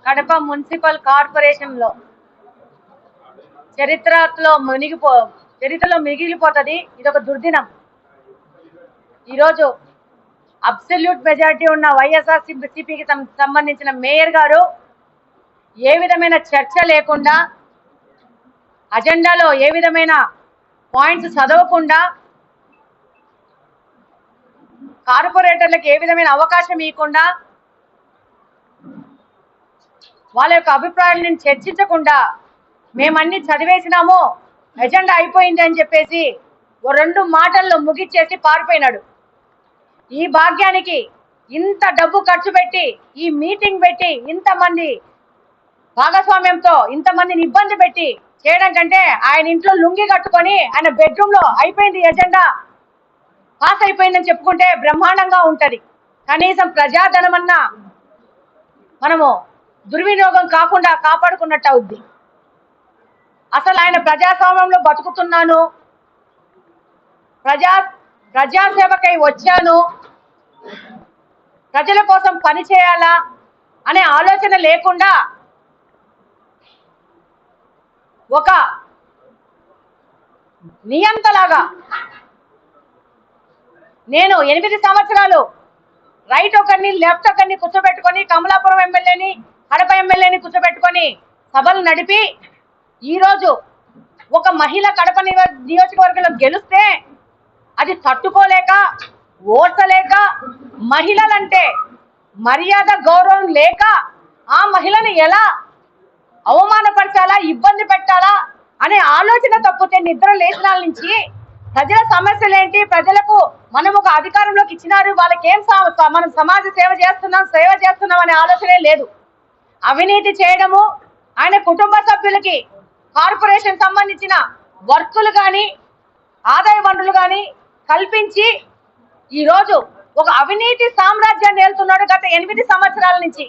Kadapa municipal corporation లో చరిత్రలో మిగిలిపోతుంది. ఇది ఒక దుర్దినం. ఈరోజు అబ్సల్యూట్ మెజారిటీ ఉన్న వైఎస్ఆర్సీపీకి సంబంధించిన మేయర్ గారు ఏ విధమైన చర్చ లేకుండా, అజెండాలో ఏ విధమైన పాయింట్స్ చదవకుండా, కార్పొరేటర్లకు ఏ విధమైన అవకాశం ఇవ్వకుండా, వాళ్ళ యొక్క అభిప్రాయాలను చర్చించకుండా మేమన్నీ చదివేసినాము, ఎజెండా అయిపోయింది అని చెప్పేసి ఓ 2 మాటల్లో ముగిచ్చేసి పారిపోయినాడు. ఈ భాగ్యానికి ఇంత డబ్బు ఖర్చు పెట్టి, ఈ మీటింగ్ పెట్టి, ఇంతమంది భాగస్వామ్యంతో ఇంతమందిని ఇబ్బంది పెట్టి చేయడం కంటే ఆయన ఇంట్లో లుంగి కట్టుకొని ఆయన బెడ్రూమ్ లో అయిపోయింది, ఎజెండా పాస్ అయిపోయిందని చెప్పుకుంటే బ్రహ్మాండంగా ఉంటది. కనీసం ప్రజాధనమన్నా మనము దుర్వినియోగం కాకుండా కాపాడుకున్నట్టు అవుద్ది. అసలు ఆయన ప్రజాస్వామ్యంలో బతుకుతున్నాను, ప్రజాసేవకై వచ్చాను, ప్రజల కోసం పని చేయాలా అనే ఆలోచన లేకుండా ఒక నియంతలాగా నేను 8 సంవత్సరాలు రైట్ ఒకరిని లెఫ్ట్ ఒకరిని కూర్చోబెట్టుకొని, కమలాపురం ఎమ్మెల్యేని కడప ఎమ్మెల్యేని కూర్చోబెట్టుకొని సభలు నడిపి ఈరోజు ఒక మహిళ కడప నియోజకవర్గంలో గెలిస్తే అది తట్టుకోలేక, ఓర్చలేక, మహిళలంటే మర్యాద గౌరవం లేక ఆ మహిళను ఎలా అవమానపరచాలా, ఇబ్బంది పెట్టాలా అనే ఆలోచన తప్పితే నిద్ర లేచినాల నుంచి ప్రజల సమస్యలు ఏంటి, ప్రజలకు మనం ఒక అధికారంలోకి ఇచ్చినారు, వాళ్ళకి ఏం మనం సమాజ సేవ చేస్తున్నాం అనే ఆలోచనే లేదు. అవినీతి చేయడము, ఆయన కుటుంబ సభ్యులకి కార్పొరేషన్ సంబంధించిన వర్కులు కానీ ఆదాయ వనరులు కానీ కల్పించి ఈరోజు ఒక అవినీతి సామ్రాజ్యాన్ని ఏలుతున్నాడు గత 8 సంవత్సరాల నుంచి.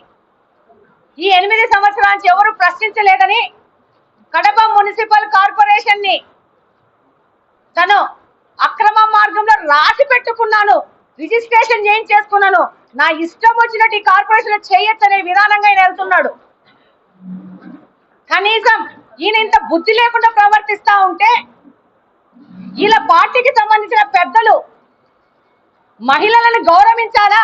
ఈ 8 సంవత్సరాల నుంచి ఎవరు ప్రశ్నించలేదని కడప మున్సిపల్ కార్పొరేషన్ ని తను అక్రమ మార్గంలో రాసి పెట్టుకున్నాను, రిజిస్ట్రేషన్ చేయించేసుకున్నాను, నా ఇష్టం వచ్చినట్టు ఈ కార్పొరేషన్ చేయొచ్చనే విధానంగా ఆయన వెళ్తున్నాడు. కనీసం ఈయన ఇంత బుద్ధి లేకుండా ప్రవర్తిస్తా ఉంటే వీళ్ళ పార్టీకి సంబంధించిన పెద్దలు మహిళలను గౌరవించాలా,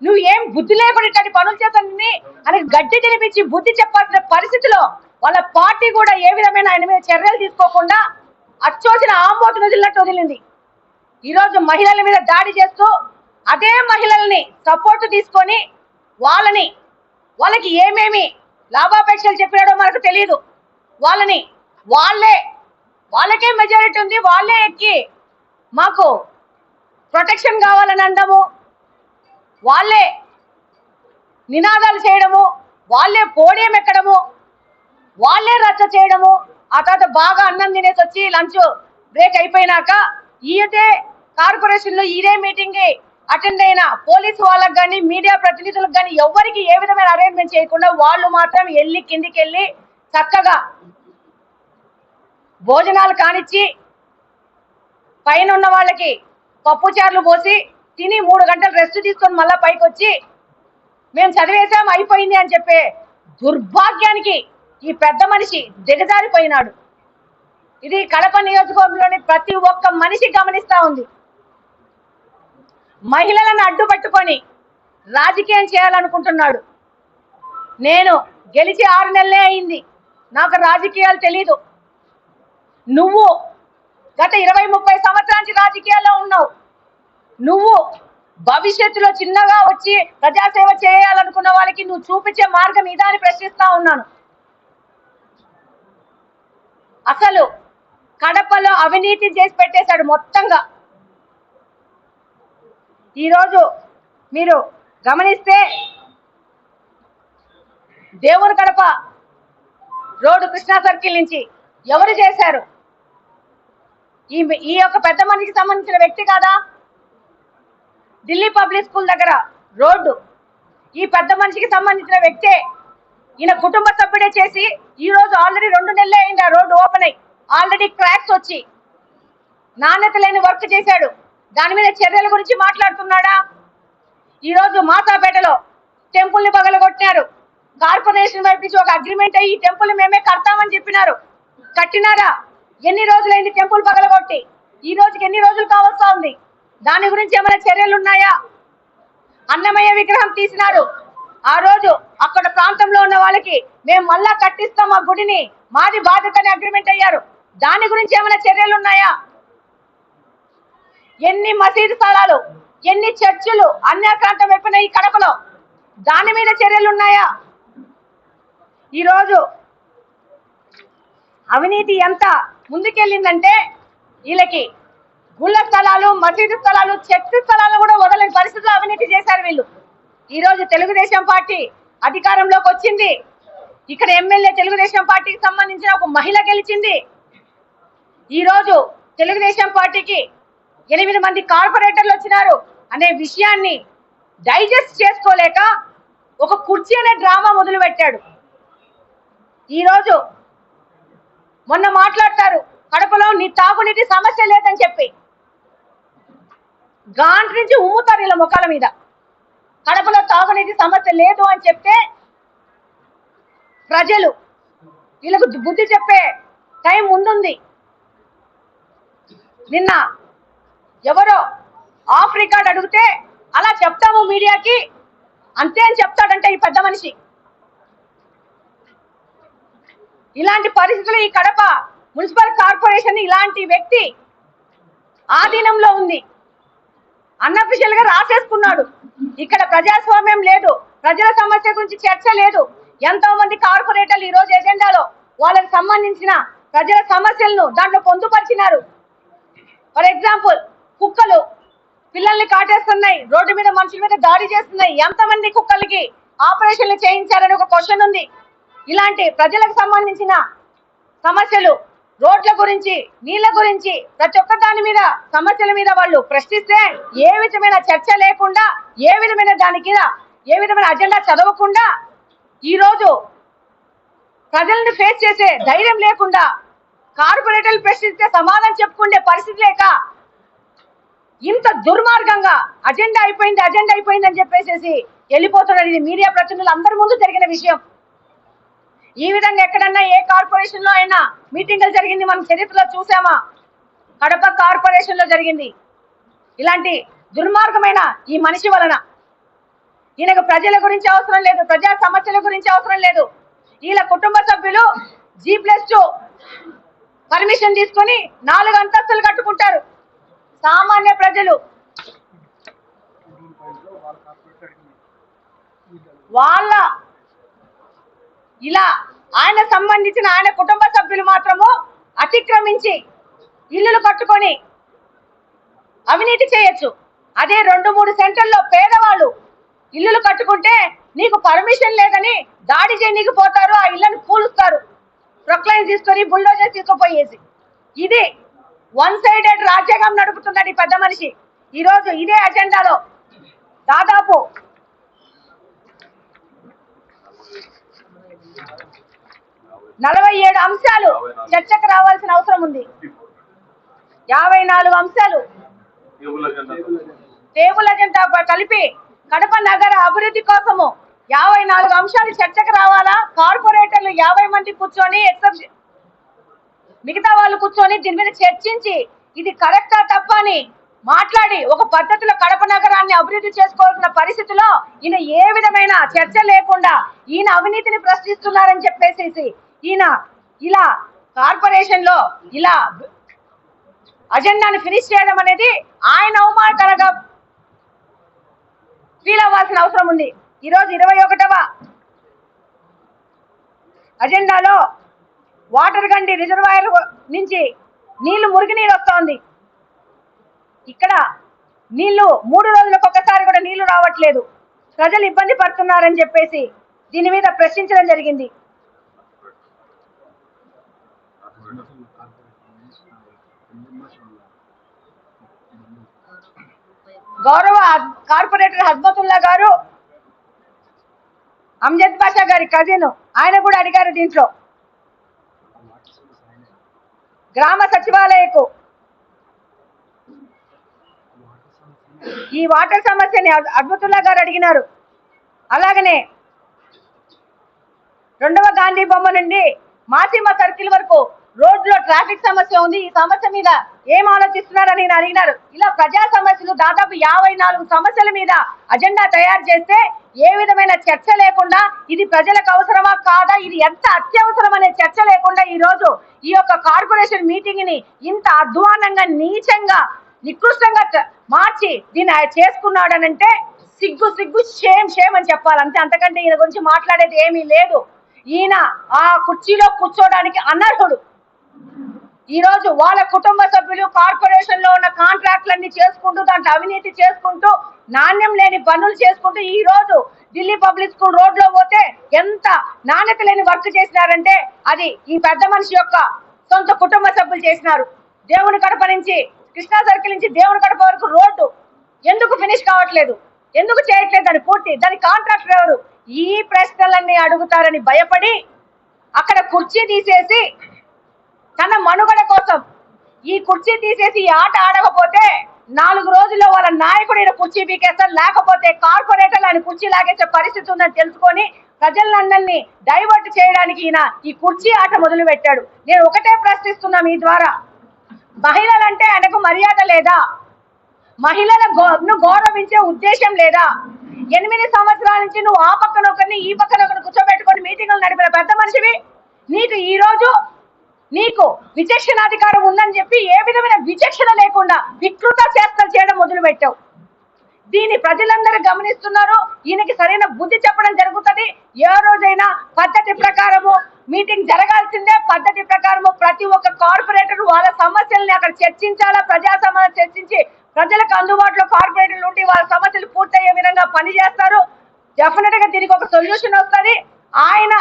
నువ్వు ఏం బుద్ధి లేకుండా ఇట్లాంటి పనులు చేస్తానని అని గడ్డి తినిపించి బుద్ధి చెప్పాల్సిన పరిస్థితిలో వాళ్ళ పార్టీ కూడా ఏ విధమైన ఆయన మీద చర్యలు తీసుకోకుండా అచ్చోసిన ఆంబోతును వదిలినట్టు వదిలింది. ఈరోజు మహిళల మీద దాడి చేస్తూ అదే మహిళల్ని సపోర్ట్ తీసుకొని వాళ్ళకి ఏమేమి లాభాపేక్షలు చెప్పినాడో మనకు తెలియదు. వాళ్ళకే మెజారిటీ ఉంది, వాళ్ళే ఎక్కి మాకు ప్రొటెక్షన్ కావాలని అనడము, వాళ్ళే నినాదాలు చేయడము, వాళ్ళే పోడియం ఎక్కడము, వాళ్ళే రచ్చ చేయడము. ఆ తర్వాత బాగా అన్నం తినేసి వచ్చి లంచ్ బ్రేక్ అయిపోయినాక ఇదే కార్పొరేషన్ లో ఇదే మీటింగ్ అటెండ్ అయిన పోలీసు వాళ్ళకి కానీ మీడియా ప్రతినిధులకు కానీ ఎవరికి ఏ విధమైన అరేంజ్మెంట్ చేయకుండా వాళ్ళు మాత్రం కిందికి వెళ్ళి చక్కగా భోజనాలు కానిచ్చి పైన ఉన్న వాళ్ళకి పప్పు చార్లు పోసి తిని 3 గంటలు రెస్ట్ తీసుకొని మళ్ళా పైకి వచ్చి మేము చదివేశాం అయిపోయింది అని చెప్పే దుర్భాగ్యానికి ఈ పెద్ద మనిషి దిగజారిపోయినాడు. ఇది కడప నియోజకవర్గంలోని ప్రతి ఒక్క మనిషి గమనిస్తా ఉంది. మహిళలను అడ్డుపట్టుకొని రాజకీయం చేయాలనుకుంటున్నాడు. నేను గెలిచి 6 నెలలే అయింది, నాకు రాజకీయాలు తెలీదు. నువ్వు గత 20-30 సంవత్సరాల నుంచి రాజకీయాల్లో ఉన్నావు. నువ్వు భవిష్యత్తులో చిన్నగా వచ్చి ప్రజాసేవ చేయాలనుకున్న వాళ్ళకి నువ్వు చూపించే మార్గం ఇదా అని ప్రశ్నిస్తా ఉన్నాను. అసలు కడపలో అవినీతి చేసి పెట్టేశాడు మొత్తంగా. ఈరోజు మీరు గమనిస్తే దేవుని కడప రోడ్డు కృష్ణా సర్కిల్ నుంచి ఎవరు చేశారు? ఈ యొక్క పెద్ద మనిషికి సంబంధించిన వ్యక్తి కాదా? ఢిల్లీ పబ్లిక్ స్కూల్ దగ్గర రోడ్డు ఈ పెద్ద మనిషికి సంబంధించిన వ్యక్తే. ఈయన కుటుంబ సభ్యుడే చేసి ఈ రోజు ఆల్రెడీ 2 నెలలే అయింది ఆ రోడ్డు ఓపెన్ అయ్యి. ఆల్రెడీ క్రాక్స్ వచ్చి నాణ్యత లేని వర్క్ చేశాడు. దాని మీద చర్యల గురించి మాట్లాడుతున్నాడా? ఈరోజు మాసాపేటలో టెంపుల్ని పగలగొట్టినారు. కార్పొరేషన్ వైపు నుంచి ఒక అగ్రిమెంట్ అయ్యి టెంపుల్ మేమే కడతామని చెప్పినారు. కట్టినారా? ఎన్ని రోజులైంది టెంపుల్ పగలగొట్టి? ఈ రోజుకి ఎన్ని రోజులు కావస్తా ఉంది? దాని గురించి ఏమైనా చర్యలు ఉన్నాయా? అన్నమయ్య విగ్రహం తీసినారు. ఆ రోజు అక్కడ ప్రాంతంలో ఉన్న వాళ్ళకి మేము మళ్ళా కట్టిస్తాం ఆ గుడిని, మాది బాధ్యతని అగ్రిమెంట్ అయ్యారు. దాని గురించి ఏమైనా చర్యలు ఉన్నాయా? ఎన్ని మసీదు స్థలాలు, ఎన్ని చర్చిలు అన్యాక్రాంతం అయిపోయినాయి ఈ కడపలో, దాని మీద చర్యలు ఉన్నాయా? ఈరోజు అవినీతి ఎంత ముందుకెళ్ళిందంటే వీళ్ళకి గుళ్ళ స్థలాలు, మసీదు స్థలాలు, చర్చి స్థలాలు కూడా వదలని పరిస్థితుల్లో అవినీతి చేశారు వీళ్ళు. ఈరోజు తెలుగుదేశం పార్టీ అధికారంలోకి వచ్చింది. ఇక్కడ ఎమ్మెల్యే తెలుగుదేశం పార్టీకి సంబంధించిన ఒక మహిళ గెలిచింది. ఈరోజు తెలుగుదేశం పార్టీకి 8 మంది కార్పొరేటర్లు వచ్చినారు అనే విషయాన్ని డైజెస్ట్ చేసుకోలేక ఒక కుర్చీ అనే డ్రామా మొదలు పెట్టాడు. ఈరోజు మొన్న మాట్లాడతారు కడపలో నీ తాగునీటి సమస్య లేదని చెప్పి, గాంట్ నుంచి ఉమ్ముతారు వీళ్ళ ముఖాల మీద. కడపలో తాగునీటి సమస్య లేదు అని చెప్తే ప్రజలు వీళ్ళకు బుద్ధి చెప్పే టైం ముందుంది. నిన్న ఎవరో ఆఫ్ రికార్డ్ అడిగితే అలా చెప్తాము మీడియాకి అంతే అని చెప్తాడంటే ఈ పెద్ద మనిషి. ఇలాంటి పరిస్థితులు ఈ కడప మున్సిపల్ కార్పొరేషన్ ఇలాంటి వ్యక్తి ఆధీనంలో ఉంది. అన్అఫిషియల్ గా రాసేసుకున్నాడు. ఇక్కడ ప్రజాస్వామ్యం లేదు, ప్రజల సమస్య గురించి చర్చ లేదు. ఎంతో మంది కార్పొరేటర్లు ఈ రోజు ఎజెండాలో వాళ్ళకి సంబంధించిన ప్రజల సమస్యలను దాంట్లో పొందుపరిచినారు. ఫర్ ఎగ్జాంపుల్ కుక్కలు పిల్లల్ని కాటేస్తున్నాయి, రోడ్డు మీద మనుషుల మీద దాడి చేస్తున్నాయి. ఎంతమంది కుక్కలకి ఆపరేషన్లు చేయించారని ఒక క్వశ్చన్ ఉంది. ఇలాంటి ప్రజలకు సంబంధించిన సమస్యలు, రోడ్ల గురించి, నీళ్ల గురించి, ప్రతి ఒక్క దాని మీద సమస్యల మీద వాళ్ళు ప్రశ్నిస్తే ఏ విధమైన చర్చ లేకుండా, ఏ విధమైన దానికి ఏ విధమైన అజెండా చదవకుండా ఈరోజు ప్రజలను ఫేస్ చేసే ధైర్యం లేకుండా, కార్పొరేటర్లు ప్రశ్నిస్తే సమాధానం చెప్పుకునే పరిస్థితి లేక ఇంత దుర్మార్గంగా అజెండా అయిపోయింది అని చెప్పేసి వెళ్ళిపోతున్నది. ఇది మీడియా ప్రతినిధులు అందరి ముందు జరిగిన విషయం. ఈ విధంగా ఎక్కడన్నా ఏ కార్పొరేషన్ లో అయినా మీటింగ్లు జరిగింది మనం చరిత్రలో చూసామా? కడప కార్పొరేషన్ లో జరిగింది. ఇలాంటి దుర్మార్గమైన ఈ మనిషి వలన ఈయనకు ప్రజల గురించి అవసరం లేదు, ప్రజా సమస్యల గురించి అవసరం లేదు. వీళ్ళ కుటుంబ సభ్యులు G+2 పర్మిషన్ తీసుకొని 4 అంతస్తులు కట్టుకుంటారు. సామాన్య ప్రజలు వాళ్ళ ఇలా ఆయన సంబంధించిన ఆయన కుటుంబ సభ్యులు మాత్రము అతిక్రమించి ఇల్లులు కట్టుకొని అవినీతి చేయొచ్చు. అదే 2-3 సెంటర్లో పేదవాళ్ళు ఇల్లులు కట్టుకుంటే నీకు పర్మిషన్ లేదని దాడి చేయనీకి పోతారు, ఆ ఇళ్లను కూలుస్తారు, ప్రొక్లైన్ తీసుకొని బుల్డోజర్ తీసుకుపోయేసి. ఇది 1 సైడెడ్ రాజ్యాంగం నడుపుతున్నాడు ఈ పెద్ద మనిషి. ఈరోజు ఇదే అజెండాలో దాదాపు 47 అంశాలు చర్చకు రావాల్సిన అవసరం ఉంది. 54 అంశాలు టేబుల్ అజెండా కలిపి కడప నగర అభివృద్ధి కోసము 54 అంశాలు చర్చకు రావాలా? కార్పొరేటర్లు 50 మంది కూర్చొని మిగతా వాళ్ళు కూర్చొని దీని మీద చర్చించి ఇది కరెక్టా తప్ప అని మాట్లాడి ఒక పద్ధతిలో కడప నగరాన్ని అభివృద్ధి చేసుకోవాల్సిన పరిస్థితిలో ఈయన ఏ విధమైన చర్చ లేకుండా ఈయన అవినీతిని ప్రశ్నిస్తున్నారని చెప్పేసి ఈయన ఇలా కార్పొరేషన్ లో ఇలా అజెండాని ఫినిష్ చేయడం అనేది ఆయన అవమానకరంగా ఫీల్ అవ్వాల్సిన అవసరం ఉంది. ఈరోజు 21వ అజెండాలో వాటర్ గండి రిజర్వాయర్ నుంచి నీళ్లు మురుగునీరు వస్తోంది. ఇక్కడ నీళ్లు 3 రోజులకు ఒకసారి కూడా నీళ్లు రావట్లేదు. ప్రజలు ఇబ్బంది పడుతున్నారని చెప్పేసి దీని మీద ప్రశ్నించడం జరిగింది. గౌరవ కార్పొరేటర్ హస్మతుల్లా గారు అమ్జద్ బాషా గారి కజిన్, ఆయన కూడా అడిగారు దీంట్లో గ్రామ సచివాలయకు ఈ వాటర్ సమస్యని హస్మతుల్లా గారు అడిగినారు. అలాగనే 2వ గాంధీ బొమ్మ నుండి మాసిమ సర్కిల్ వరకు రోడ్లో ట్రాఫిక్ సమస్య ఉంది. ఈ సమస్య మీద ఏం ఆలోచిస్తున్నారని నేను అడిగినారు. ఇలా ప్రజా సమస్యలు దాదాపు 54 సమస్యల మీద అజెండా తయారు చేస్తే ఏ విధమైన చర్చ లేకుండా ఇది ప్రజలకు అవసరమా కాదా, ఇది ఎంత అత్యవసరం అనే చర్చ లేకుండా ఈ రోజు ఈ యొక్క కార్పొరేషన్ మీటింగ్ ని ఇంత అధ్వానంగా నీచంగా నికృష్టంగా మార్చి దీన్ని చేసుకున్నాడనంటే సిగ్గు సిగ్గు షేమ్ షేమ్ అని చెప్పాలి అంతే. అంతకంటే ఈయన గురించి మాట్లాడేది ఏమీ లేదు. ఈయన ఆ కుర్చీలో కూర్చోడానికి అనర్హుడు. ఈ రోజు వాళ్ళ కుటుంబ సభ్యులు కార్పొరేషన్ లో ఉన్న కాంట్రాక్ట్లన్నీ చేసుకుంటూ దాంట్లో అవినీతి చేసుకుంటూ నాణ్యం లేని పనులు చేసుకుంటూ ఈ రోజు ఢిల్లీ పబ్లిక్ స్కూల్ రోడ్ లో పోతే ఎంత నాణ్యత లేని వర్క్ చేసినారంటే అది ఈ పెద్ద మనిషి యొక్క సొంత కుటుంబ సభ్యులు చేసినారు. దేవుని కడప నుంచి కృష్ణా సర్కిల్ నుంచి దేవుని కడప వరకు రోడ్డు ఎందుకు ఫినిష్ కావట్లేదు, ఎందుకు చేయట్లేదు దాని పూర్తి, దాని కాంట్రాక్టర్ ఎవరు? ఈ ప్రశ్నలన్నీ అడుగుతారని భయపడి అక్కడ కుర్చీ తీసేసి తన మనుగడ కోసం ఈ కుర్చీ తీసేసి ఈ ఆట ఆడకపోతే 4 రోజుల్లో వాళ్ళ నాయకుడు ఈయన కుర్చీ పీకేస్తారు, లేకపోతే కార్పొరేటర్లు ఆయన కుర్చీ లాగేసే పరిస్థితి ఉందని తెలుసుకొని ప్రజలందరినీ డైవర్ట్ చేయడానికి ఈయన ఈ కుర్చీ ఆట మొదలు పెట్టాడు. నేను ఒకటే ప్రశ్నిస్తున్నా మీ ద్వారా, మహిళలంటే ఆయనకు మర్యాద లేదా? మహిళలను గౌరవించే ఉద్దేశం లేదా? 8 సంవత్సరాల నుంచి నువ్వు ఆ పక్కన ఒకరిని ఈ పక్కన ఒకరిని కూర్చోబెట్టుకొని మీటింగులు నడిపిన పెద్ద మనిషివి. నీకు ఈ రోజు నీకు విచక్షణాధికారం ఉందని చెప్పి ఏ విధమైన విచక్షణ లేకుండా వికృత చేష్టలు చేయడం మొదలు పెట్టావు. దీన్ని ప్రజలందరూ గమనిస్తున్నారు. ఈయనకి సరైన బుద్ధి చెప్పడం జరుగుతుంది. ఏ రోజైనా పద్ధతి ప్రకారము మీటింగ్ జరగాల్సిందే. పద్ధతి ప్రకారము ప్రతి ఒక్క కార్పొరేటర్ వాళ్ళ సమస్యల్ని అక్కడ చర్చించాలా, ప్రజా సమస్యలు చర్చించి ప్రజలకు అందుబాటులో కార్పొరేటర్లు ఉండి వాళ్ళ సమస్యలు పూర్తయ్యే విధంగా పనిచేస్తారు. డెఫినెట్ గా దీనికి ఒక సొల్యూషన్ వస్తుంది.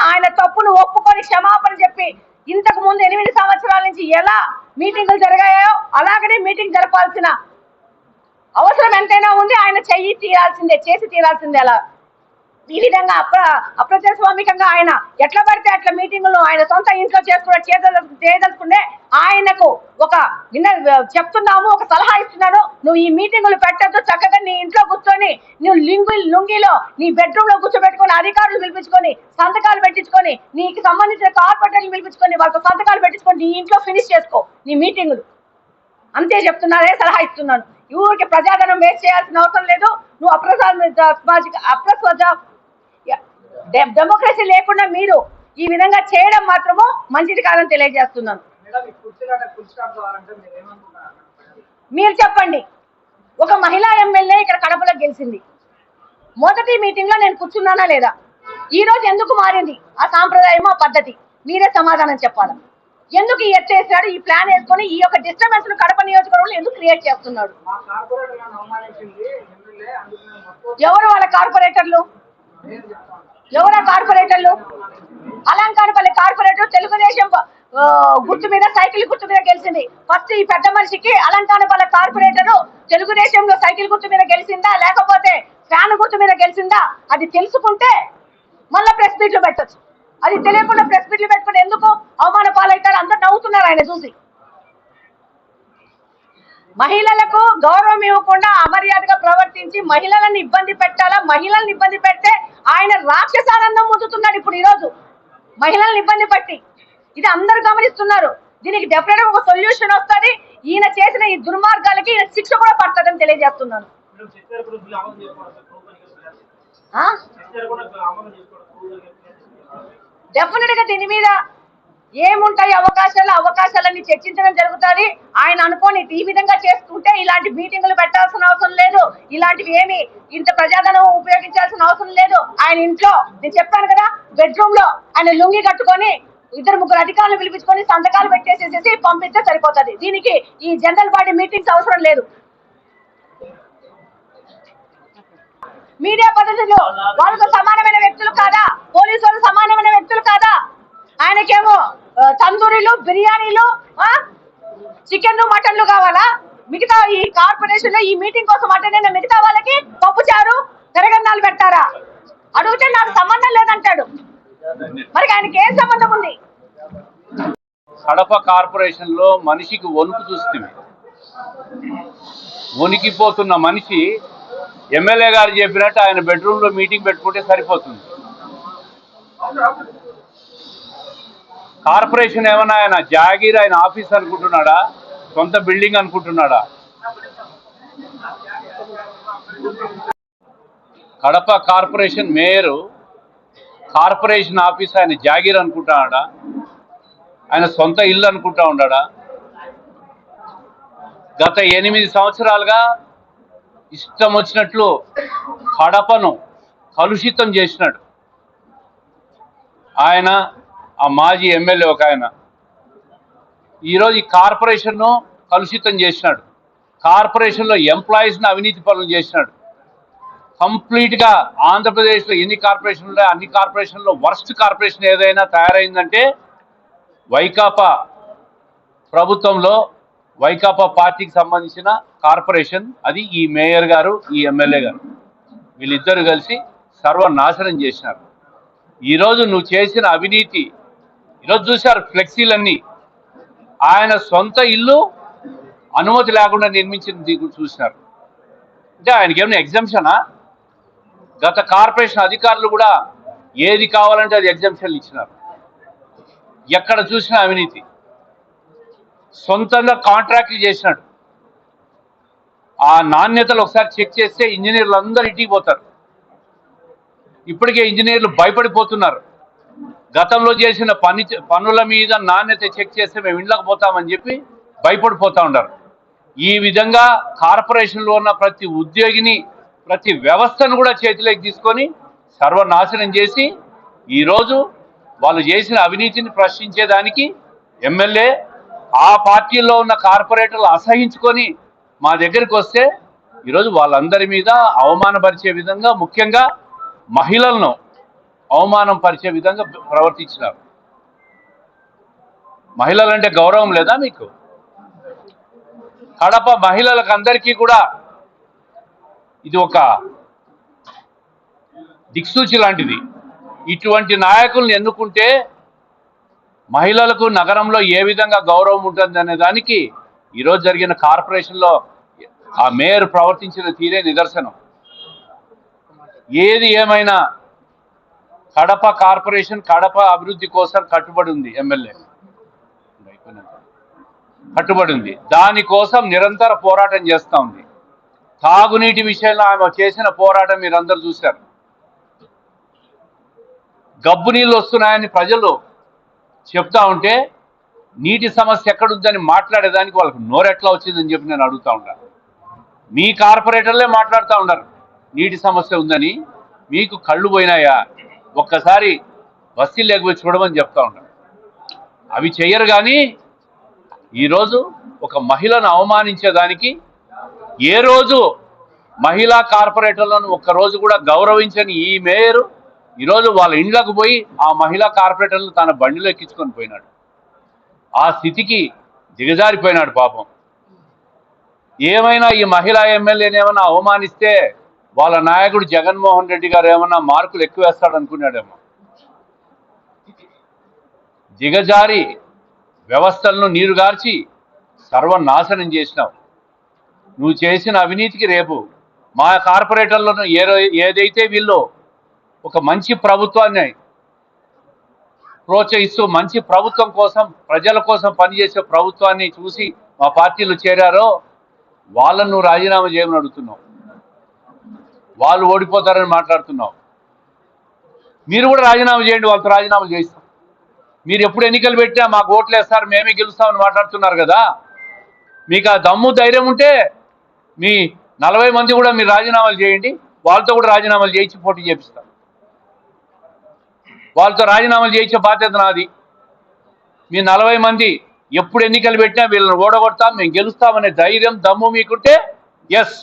ఆయన తప్పును ఒప్పుకొని క్షమాపణ చెప్పి ఇంతకు ముందు 8 సంవత్సరాల నుంచి ఎలా మీటింగులు జరిగాయో అలాగనే మీటింగ్ జరపాల్సిన అవసరం ఎంతైనా ఉంది. ఆయన చేసి తీరాల్సిందే. అలా ఈ విధంగా అప్రజాస్వామికంగా ఆయన ఎట్లా పడితే అట్లా మీటింగులు ఆయన సొంత ఇంట్లో చేయదలుచుకుంటే ఆయనకు ఒక చెప్తున్నాము, ఒక సలహా ఇస్తున్నాను. నువ్వు ఈ మీటింగులు పెట్టద్దు, చక్కగా నీ ఇంట్లో కూర్చొని నువ్వు లుంగిలో నీ బెడ్రూమ్ లో కూర్చోబెట్టుకొని అధికారులు పిలిపించుకొని సంతకాలు పెట్టించుకొని నీకు సంబంధించిన కార్పొరేటర్లు పిలిపించుకొని వాళ్ళతో సంతకాలు పెట్టించుకొని నీ ఇంట్లో ఫినిష్ చేసుకో నీ మీటింగులు. అంతే చెప్తున్నారే, సలహా ఇస్తున్నాను. ఊరికి ప్రజాధనం వేస్ట్ చేయాల్సిన అవసరం లేదు. నువ్వు డెమోక్రసీ లేకుండా మీరు ఈ విధంగా చేయడం మాత్రము మంచిది కాదని తెలియజేస్తున్నాను. మీరు చెప్పండి, ఒక మహిళా ఎమ్మెల్యే ఇక్కడ కడపలో గెలిచింది. మొదటి మీటింగ్ లో నేను కూర్చున్నానా లేదా? ఈ రోజు ఎందుకు మారింది ఆ సాంప్రదాయం, ఆ పద్ధతి? మీరే సమాధానం చెప్పాలి. ఎందుకు ఈ ఎత్తేసాడు, ఈ ప్లాన్ వేసుకొని ఈ యొక్క డిస్టర్బెన్స్ ను కడప నియోజకవర్గంలో ఎందుకు క్రియేట్ చేస్తున్నాడు? ఎవరు వాళ్ళ కార్పొరేటర్లు? ఎవరా కార్పొరేటర్లు? అలంకారపల్లి కార్పొరేటర్ తెలుగుదేశం గుర్తు మీద సైకిల్ గుర్తు మీద గెలిచింది. ఫస్ట్ ఈ పెద్ద మనిషికి అలంకారపల్లి కార్పొరేటర్ తెలుగుదేశంలో సైకిల్ గుర్తు మీద గెలిచిందా లేకపోతే ఫ్యాన్ గుర్తు మీద గెలిచిందా? అది తెలుసుకుంటే మళ్ళా ప్రెస్ మీట్లు పెట్టచ్చు. అది తెలియకుండా ప్రెస్ మీట్లు పెట్టుకుని ఎందుకు అవమాన పాలవుతారు? అందరు నవ్వుతున్నారు ఆయన చూసి. మహిళలకు గౌరవం ఇవ్వకుండా అమర్యాదగా ప్రవర్తించి మహిళలను ఇబ్బంది పెట్టాలా? మహిళలను ఇబ్బంది పెడితే ఆయన రాక్షసానందం పొందుతున్నాడు ఇప్పుడు. ఈరోజు మహిళలను ఇబ్బంది పట్టి ఇది అందరూ గమనిస్తున్నారు. దీనికి డెఫినెట్ ఒక సొల్యూషన్ వస్తుంది. ఈయన చేసిన ఈ దుర్మార్గాలకి ఈయన శిక్ష కూడా పడుతుందని తెలియజేస్తున్నాను. డెఫినెట్ గా దీని మీద ఏముంటాయి అవకాశాలన్నీ చర్చించడం జరుగుతుంది. ఆయన అనుకోని ఈ విధంగా చేసుకుంటే ఇలాంటి మీటింగులు పెట్టాల్సిన అవసరం లేదు, ఇలాంటివి ఏమి ఇంత ప్రజాధనం ఉపయోగించాల్సిన అవసరం లేదు. ఆయన ఇంట్లో నేను చెప్పాను కదా, బెడ్రూమ్ లో ఆయన లుంగి కట్టుకొని 2-3 అధికారులు పిలిపించుకొని సంతకాలు పెట్టేసేసి పంపిస్తే సరిపోతుంది. దీనికి ఈ జనరల్ బాడీ మీటింగ్స్ అవసరం లేదు. మీడియా పద్ధతులు వాళ్ళతో సమానమైన వ్యక్తులు కాదా? పోలీసు వాళ్ళు సమానమైన వ్యక్తులు కాదా? ఆయనకేమో తందూరీలు, బిర్యానీలు, చికెన్లు, మటన్లు కావాలా? మిగతా ఈ కార్పొరేషన్ లో ఈ మీటింగ్ కోసం అటెండ్ అయిన మిగతా వాళ్ళకి పప్పుచారు, తెరగన్నాలు పెట్టారా? అడిగితే నాకు సంబంధం లేదంటాడు. మరి ఆయనకి ఏం సంబంధం ఉంది? కడప కార్పొరేషన్ లో మనిషికి వణుకు చూస్తుంది. వణికిపోతున్న మనిషి ఎమ్మెల్యే గారు చెప్పినట్టు ఆయన బెడ్రూమ్ లో మీటింగ్ పెట్టుకుంటే సరిపోతుంది. కార్పొరేషన్ ఏమన్నా ఆయన జాగీర్, ఆయన ఆఫీస్ అనుకుంటున్నాడా? సొంత బిల్డింగ్ అనుకుంటున్నాడా? Kadapa corporation mayor corporation office ఆయన జాగీర్ అనుకుంటున్నాడా? ఆయన సొంత ఇల్లు అనుకుంటా ఉన్నాడా? గత 8 సంవత్సరాలుగా ఇష్టం వచ్చినట్లు కడపను కలుషితం చేసినాడు ఆయన. ఆ మాజీ ఎమ్మెల్యే ఒక ఆయన ఈరోజు ఈ కార్పొరేషన్ను కలుషితం చేసినాడు. కార్పొరేషన్లో ఎంప్లాయీస్ని అవినీతి పనులు చేసినాడు. కంప్లీట్గా ఆంధ్రప్రదేశ్లో ఎన్ని కార్పొరేషన్లు ఉన్నాయో అన్ని కార్పొరేషన్లో వర్స్ట్ కార్పొరేషన్ ఏదైనా తయారైందంటే వైకాపా ప్రభుత్వంలో వైకాపా పార్టీకి సంబంధించిన కార్పొరేషన్. అది ఈ మేయర్ గారు, ఈ ఎమ్మెల్యే గారు వీళ్ళిద్దరు కలిసి సర్వనాశనం చేసినారు. ఈరోజు నువ్వు చేసిన అవినీతి ఈరోజు చూశారు. ఫ్లెక్సీలన్నీ ఆయన సొంత ఇల్లు అనుమతి లేకుండా నిర్మించింది చూసినారు. అంటే ఆయనకి ఏమైనా ఎగ్జంప్షనా? గత కార్పొరేషన్ అధికారులు కూడా ఏది కావాలంటే అది ఎగ్జంప్షన్లు ఇచ్చినారు. ఎక్కడ చూసినా అవినీతి. సొంతంగా కాంట్రాక్ట్లు చేసినాడు. ఆ నాణ్యతలు ఒకసారి చెక్ చేస్తే ఇంజనీర్లు అందరూ ఇంటికి పోతారు. ఇప్పటికే ఇంజనీర్లు భయపడిపోతున్నారు. గతంలో చేసిన పనుల మీద నాణ్యత చెక్ చేస్తే మేము ఇండ్లకు పోతామని చెప్పి భయపడిపోతూ ఉన్నారు. ఈ విధంగా కార్పొరేషన్లో ఉన్న ప్రతి ఉద్యోగిని, ప్రతి వ్యవస్థను కూడా చేతిలోకి తీసుకొని సర్వనాశనం చేసి ఈరోజు వాళ్ళు చేసిన అవినీతిని ప్రశ్నించేదానికి ఎమ్మెల్యే, ఆ పార్టీలో ఉన్న కార్పొరేటర్లు అసహించుకొని మా దగ్గరికి వస్తే ఈరోజు వాళ్ళందరి మీద అవమానపరిచే విధంగా, ముఖ్యంగా మహిళలను అవమానం పరిచే విధంగా ప్రవర్తించినారు. మహిళలంటే గౌరవం లేదా మీకు? కడప మహిళలకు అందరికీ కూడా ఇది ఒక దిక్సూచి లాంటిది. ఇటువంటి నాయకులను ఎన్నుకుంటే మహిళలకు నగరంలో ఏ విధంగా గౌరవం ఉంటుంది అనే దానికి ఈరోజు జరిగిన కార్పొరేషన్లో ఆ మేయర్ ప్రవర్తించిన తీరే నిదర్శనం. ఏది ఏమైనా కడప కార్పొరేషన్ కడప అభివృద్ధి కోసం కట్టుబడి ఉంది. ఎమ్మెల్యే కట్టుబడి ఉంది. దానికోసం నిరంతర పోరాటం చేస్తూ ఉంది. తాగునీటి విషయంలో ఆమె చేసిన పోరాటం మీరందరూ చూశారు. గబ్బు నీళ్ళు వస్తున్నాయని ప్రజలు చెప్తా ఉంటే నీటి సమస్య ఎక్కడుందని మాట్లాడేదానికి వాళ్ళకు నోరెట్లా వచ్చిందని చెప్పి నేను అడుగుతా ఉన్నాను. మీ కార్పొరేటర్లే మాట్లాడుతూ ఉన్నారు నీటి సమస్య ఉందని. మీకు కళ్ళు పోయినాయా? ఒక్కసారి బస్తీ లేకపోయి చూడమని చెప్తా ఉన్నారు. అవి చెయ్యరు. కానీ ఈరోజు ఒక మహిళను అవమానించేదానికి, ఏ రోజు మహిళా కార్పొరేటర్లను ఒక్కరోజు కూడా గౌరవించని ఈ మేయరు ఈరోజు వాళ్ళ ఇండ్లకు పోయి ఆ మహిళా కార్పొరేటర్లు తన బండిలో ఎక్కించుకొని పోయినాడు. ఆ స్థితికి దిగజారిపోయినాడు పాపం. ఏమైనా ఈ మహిళా ఎమ్మెల్యేని ఏమైనా అవమానిస్తే వాళ్ళ నాయకుడు జగన్మోహన్ రెడ్డి గారు ఏమన్నా మార్కులు ఎక్కువ వేస్తాడు అనుకున్నాడేమో. దిగజారి వ్యవస్థలను నీరుగార్చి సర్వనాశనం చేసినావు. నువ్వు చేసిన అవినీతికి రేపు మా కార్పొరేటర్లను ఏదైతే వీళ్ళు ఒక మంచి ప్రభుత్వాన్ని ప్రోత్సహిస్తూ మంచి ప్రభుత్వం కోసం, ప్రజల కోసం పనిచేసే ప్రభుత్వాన్ని చూసి మా పార్టీలో చేరారో వాళ్ళను నువ్వు రాజీనామా చేయమని అడుగుతున్నావు. వాళ్ళు ఓడిపోతారని మాట్లాడుతున్నావు. మీరు కూడా రాజీనామా చేయండి, వాళ్ళతో రాజీనామా చేయిస్తాం. మీరు ఎప్పుడు ఎన్నికలు పెట్టినా మాకు ఓట్లు వేస్తారు, మేమే గెలుస్తామని మాట్లాడుతున్నారు కదా. మీకు ఆ దమ్ము ధైర్యం ఉంటే మీ 40 మంది కూడా మీరు రాజీనామాలు చేయండి, వాళ్ళతో కూడా రాజీనామాలు చేయించి పోటీ చేపిస్తాం. వాళ్ళతో రాజీనామాలు చేయించే బాధ్యత నాది. మీ 40 మంది ఎప్పుడు ఎన్నికలు పెట్టినా వీళ్ళని ఓడగొడతాం, మేము గెలుస్తామనే ధైర్యం దమ్ము మీకుంటే ఎస్,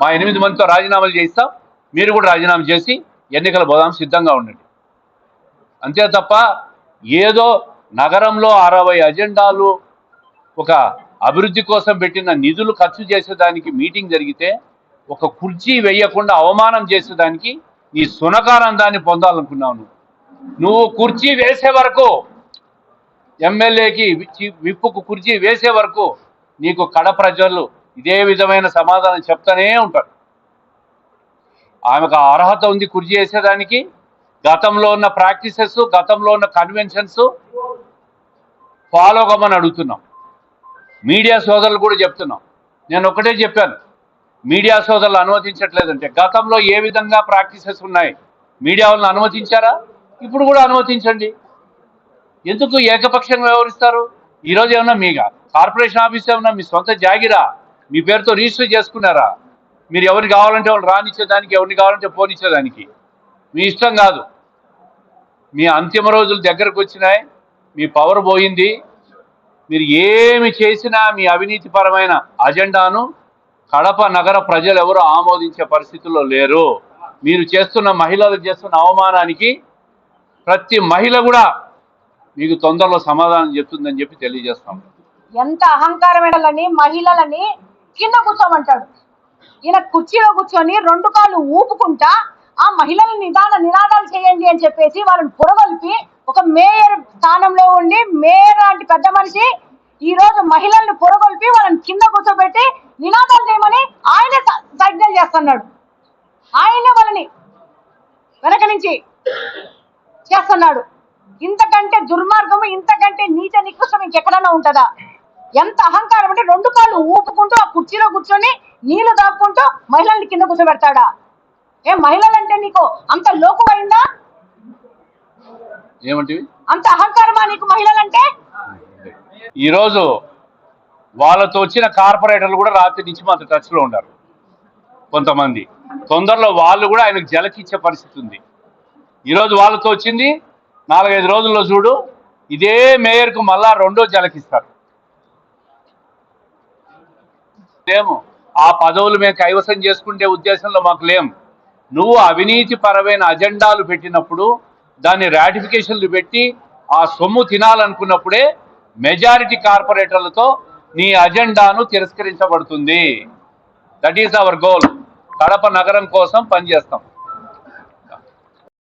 మా 8 మందితో రాజీనామాలు చేయిస్తాం. మీరు కూడా రాజీనామా చేసి ఎన్నికల పోదాం, సిద్ధంగా ఉండండి. అంతే తప్ప ఏదో నగరంలో 60 అజెండాలు, ఒక అభివృద్ధి కోసం పెట్టిన నిధులు ఖర్చు చేసేదానికి మీటింగ్ జరిగితే ఒక కుర్చీ వేయకుండా అవమానం చేసేదానికి నీ సునకానందాన్ని పొందాలనుకున్నావు. నువ్వు కుర్చీ వేసే వరకు, ఎమ్మెల్యేకి విప్పుకు కుర్చీ వేసే వరకు నీకు కడ ప్రజలు ఇదే విధమైన సమాధానం చెప్తానే ఉంటారు. ఆమెకు అర్హత ఉంది కుర్చీ వేసేదానికి. గతంలో ఉన్న ప్రాక్టీసెస్, గతంలో ఉన్న కన్వెన్షన్స్ ఫాలో కమ్మని అడుగుతున్నాం. మీడియా సోదరులు కూడా చెప్తున్నాం. నేను ఒకటే చెప్పాను, మీడియా సోదరులు అనుమతించట్లేదంటే గతంలో ఏ విధంగా ప్రాక్టీసెస్ ఉన్నాయి, మీడియా వాళ్ళని అనుమతించారా? ఇప్పుడు కూడా అనుమతించండి. ఎందుకు ఏకపక్షంగా వ్యవహరిస్తారు? ఈరోజు ఏమన్నా మీ కార్పొరేషన్ ఆఫీస్ ఏమన్నా మీ సొంత జాగిరా? మీ పేరుతో రిజిస్టర్ చేసుకున్నారా? మీరు ఎవరిని కావాలంటే వాళ్ళు రానిచ్చేదానికి, ఎవరిని కావాలంటే పోనిచ్చేదానికి మీ ఇష్టం కాదు. మీ అంతిమ రోజులు దగ్గరకు వచ్చినాయి, మీ పవర్ పోయింది. మీరు ఏమి చేసినా మీ అవినీతిపరమైన అజెండాను కడప నగర ప్రజలు ఎవరు ఆమోదించే పరిస్థితుల్లో లేరు. మీరు చేస్తున్న, మహిళలకు చేస్తున్న అవమానానికి ప్రతి మహిళ కూడా మీకు తొందరలో సమాధానం చెప్తుందని చెప్పి తెలియజేస్తాం. ఎంత అహంకారమైనలని మహిళలని కింద కూర్చోమంటాడు. ఈయన కుర్చీలో కూర్చొని 2 కాళ్ళు ఊపుకుంటా ఆ మహిళల్ని నినాదాలు చేయండి అని చెప్పేసి వాళ్ళని పొరగొల్పి, ఒక మేయర్ స్థానంలో ఉండి మేయర్ లాంటి పెద్ద మనిషి ఈ రోజు మహిళల్ని పొరగొల్పి వాళ్ళని కింద కూర్చోబెట్టి నినాదాలు చేయమని ఆయనే సైగ్నల్ చేస్తున్నాడు. ఆయనే వాళ్ళని వెనక నుంచి చేస్తున్నాడు. ఇంతకంటే దుర్మార్గము, ఇంతకంటే నీచ నికృష్టం ఇంకెక్కడన్నా ఉంటుందా? ఎంత అహంకారం అంటే 2 కాళ్ళు ఊపుకుంటూ ఆ కుర్చీలో కూర్చొని నీళ్లు దాక్కుంటూ మహిళల్ని కింద కూర్చోబెడతాడా? మహిళలంటే నీకు అంత లోకు అయిందా? ఏమంటివి? అంత అహంకారమా నీకు మహిళలంటే? ఈరోజు వాళ్ళతో వచ్చిన కార్పొరేటర్లు కూడా రాత్రి నుంచి మాతో టచ్లో ఉన్నారు. కొంతమంది తొందరలో వాళ్ళు కూడా ఆయనకు జలకిచ్చే పరిస్థితి ఉంది. ఈరోజు వాళ్ళతో వచ్చింది, 4-5 రోజుల్లో చూడు ఇదే మేయర్కు మళ్ళా 2వ జలకిస్తారు. లేము, ఆ పదవులు మేము కైవసం చేసుకుంటే ఉద్దేశంలో మాకు లేం. నువ్వు అవినీతి పరమైన అజెండాలు పెట్టినప్పుడు, దాన్ని రాటిఫికేషన్లు పెట్టి ఆ సొమ్ము తినాలనుకున్నప్పుడే మెజారిటీ కార్పొరేటర్లతో నీ అజెండాను తిరస్కరించబడుతుంది. That is our goal. Kadapa నగరం కోసం పనిచేస్తాం.